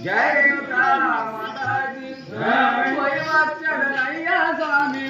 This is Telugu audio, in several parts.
जय रेणुका माता की जय। कोई वाचन नैया स्वामी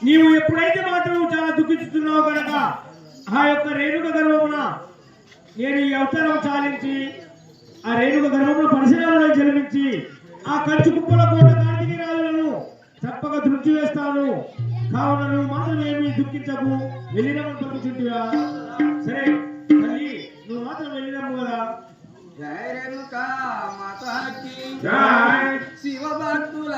నీవు ఎప్పుడైతే మాత్రం చాలా దుఃఖిస్తున్నావు కనుక ఆ యొక్క రేణుక గర్భమున నేను ఈ అవతారం చాలించి ఆ రేణుక గర్భమున పరిసరాలలో జన్మించి ఆ కంచు కుప్పల కోట కార్తీక రాజులను తప్పక దృష్టి వేస్తాను. కావున నువ్వు మాత్రం ఏమి దుఃఖించకు, వెళ్ళినమని పలుకుచుంటివా? సరే తల్లి, నువ్వు మాత్రం వెళ్ళినాము కదా. జయ రేణుకా మాతాకి జై. శివ భక్తుల